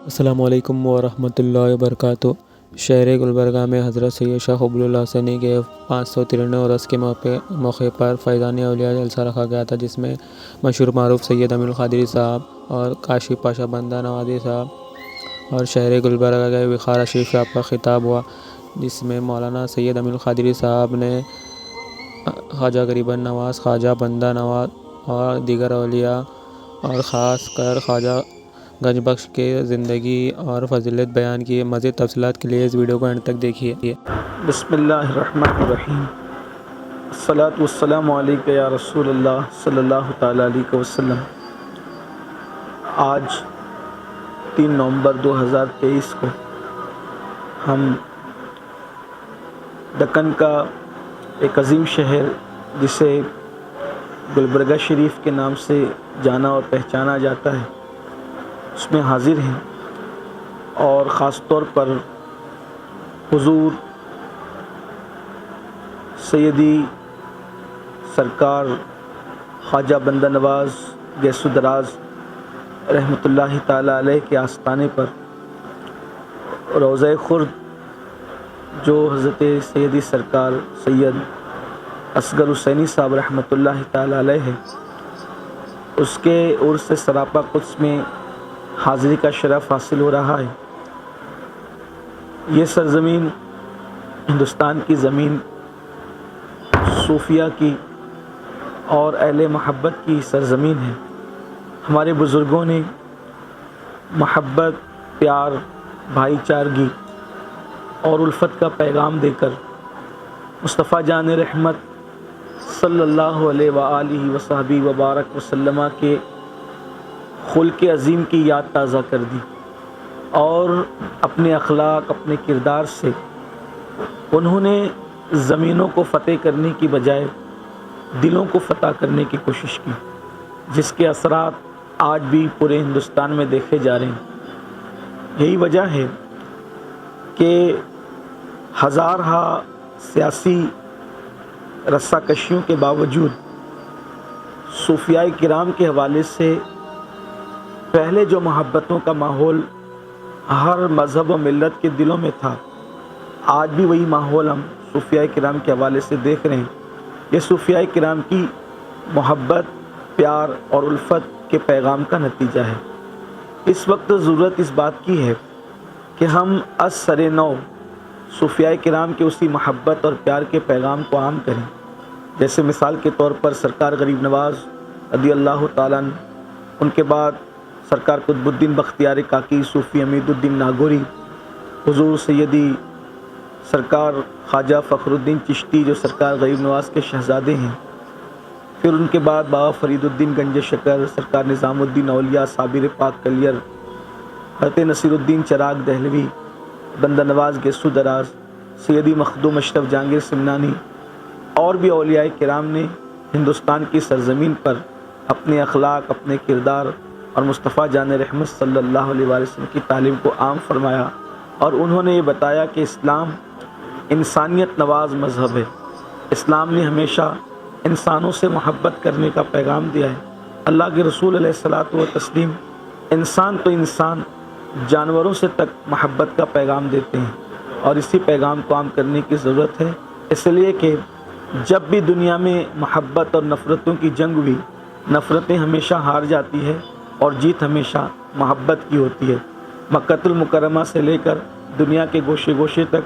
السلام علیکم ورحمۃ اللہ وبرکاتہ۔ شہر گلبرگہ میں حضرت سید شاہ قبول اللہ ثانی کے 593 عرس کے موقع پر فیضان اولیاء جلسہ رکھا گیا تھا، جس میں مشہور معروف سید امین القادری صاحب اور کاشف پاشا بندہ نوازی صاحب اور شہر گلبرگہ کے وقار اشرف صاحب کا خطاب ہوا، جس میں مولانا سید امین القادری صاحب نے خواجہ غریب نواز، خواجہ بندہ نواز اور دیگر اولیاء اور خاص کر خواجہ گنج بخش کے زندگی اور فضیلت بیان کی۔ مزید تفصیلات کے لیے اس ویڈیو کو اینڈ تک دیکھیے۔ بسم اللہ الرحمن الرحیم۔ الصلاۃ والسلام علیک یا رسول اللہ صلی اللہ تعالیٰ علیہ وسلم۔ آج 3 نومبر 2023 کو ہم دکن کا ایک عظیم شہر جسے گلبرگہ شریف کے نام سے جانا اور پہچانا جاتا ہے، اس میں حاضر ہیں، اور خاص طور پر حضور سیدی سرکار خواجہ بندہ نواز گیس دراز رحمۃ اللہ تعالیٰ علیہ کے آستانے پر روضہ خرد، جو حضرت سیدی سرکار سید اصغر حسینی صاحب رحمۃ اللہ تعالیٰ علیہ ہے، اس کے عرس سراپا قدس میں حاضری کا شرف حاصل ہو رہا ہے۔ یہ سرزمین ہندوستان کی زمین صوفیہ کی اور اہل محبت کی سرزمین ہے۔ ہمارے بزرگوں نے محبت، پیار، بھائی چارگی اور الفت کا پیغام دے کر مصطفیٰ جان رحمت صلی اللہ علیہ وآلہ وصحبہ وبارک وسلم کے خلق عظیم کی یاد تازہ کر دی، اور اپنے اخلاق، اپنے کردار سے انہوں نے زمینوں کو فتح کرنے کی بجائے دلوں کو فتح کرنے کی کوشش کی، جس کے اثرات آج بھی پورے ہندوستان میں دیکھے جا رہے ہیں۔ یہی وجہ ہے کہ ہزارہا سیاسی رسہ کشیوں کے باوجود صوفیاء کرام کے حوالے سے پہلے جو محبتوں کا ماحول ہر مذہب و ملت کے دلوں میں تھا، آج بھی وہی ماحول ہم صوفیاء کرام کے حوالے سے دیکھ رہے ہیں۔ یہ صوفیاء کرام کی محبت، پیار اور الفت کے پیغام کا نتیجہ ہے۔ اس وقت ضرورت اس بات کی ہے کہ ہم از سر نو صوفیاء کرام کے اسی محبت اور پیار کے پیغام کو عام کریں، جیسے مثال کے طور پر سرکار غریب نواز رضی اللہ تعالیٰ عنہ، ان کے بعد سرکار قطب الدین بختیار کاکی، صوفی امید الدین ناگوری، حضور سیدی سرکار خواجہ فخر الدین چشتی جو سرکار غریب نواز کے شہزادے ہیں، پھر ان کے بعد بابا فرید الدین گنج شکر، سرکار نظام الدین اولیاء صابر پاک کلیر، حضرت نصیر الدین چراغ دہلوی، بندہ نواز گیسو دراز، سیدی مخدوم اشرف جہانگیر سمنانی اور بھی اولیاء کرام نے ہندوستان کی سرزمین پر اپنے اخلاق، اپنے کردار اور مصطفیٰ جان رحمت صلی اللہ علیہ وآلہ وسلم کی تعلیم کو عام فرمایا، اور انہوں نے یہ بتایا کہ اسلام انسانیت نواز مذہب ہے۔ اسلام نے ہمیشہ انسانوں سے محبت کرنے کا پیغام دیا ہے۔ اللہ کے رسول علیہ الصلاۃ والتسلیم انسان تو انسان، جانوروں سے تک محبت کا پیغام دیتے ہیں، اور اسی پیغام کو عام کرنے کی ضرورت ہے، اس لیے کہ جب بھی دنیا میں محبت اور نفرتوں کی جنگ ہوئی، نفرتیں ہمیشہ ہار جاتی ہے اور جیت ہمیشہ محبت کی ہوتی ہے۔ مکہ المکرمہ سے لے کر دنیا کے گوشے گوشے تک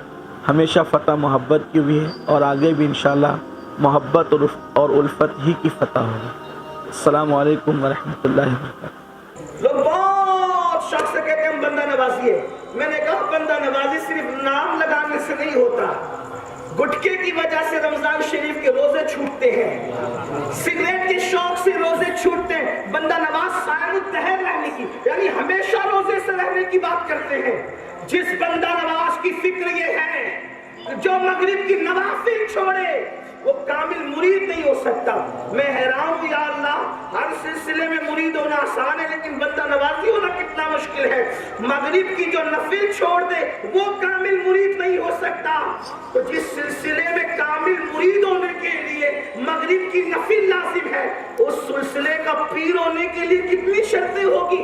ہمیشہ فتح محبت کی ہوئی ہے، اور آگے بھی انشاءاللہ محبت اور الفت ہی کی فتح ہوگی۔ السلام علیکم ورحمۃ اللہ وبرکاتہ۔ لوگ بہت شخص سے کہتے ہیں ہم بندہ نوازی ہے۔ میں نے کہا بندہ نوازی صرف نام لگانے سے نہیں ہوتا، گٹکے کی وجہ سے رمضان شریف کے روزے چھوٹتے ہیں، سگریٹ کے شوق سے روزے چھوٹتے ہیں۔ بندہ نواز صائم الدہر رہنے کی، یعنی ہمیشہ روزے سے رہنے کی بات کرتے ہیں۔ جس بندہ نواز کی فکر یہ ہے جو مغرب کی نوافل چھوڑے وہ کامل مرید نہیں ہو سکتا۔ میں حیران ہوں یا اللہ، ہر سلسلے میں مرید ہونا آسان ہے، لیکن بندہ نوازی ہونا کتنا مشکل ہے۔ مغرب کی جو نفل چھوڑ دے وہ کامل مرید نہیں ہو سکتا۔ تو جس سلسلے میں کامل مرید ہونے کے لیے مغرب کی نفل لازم ہے، اس سلسلے کا پیر ہونے کے لیے کتنی شرطیں ہوگی؟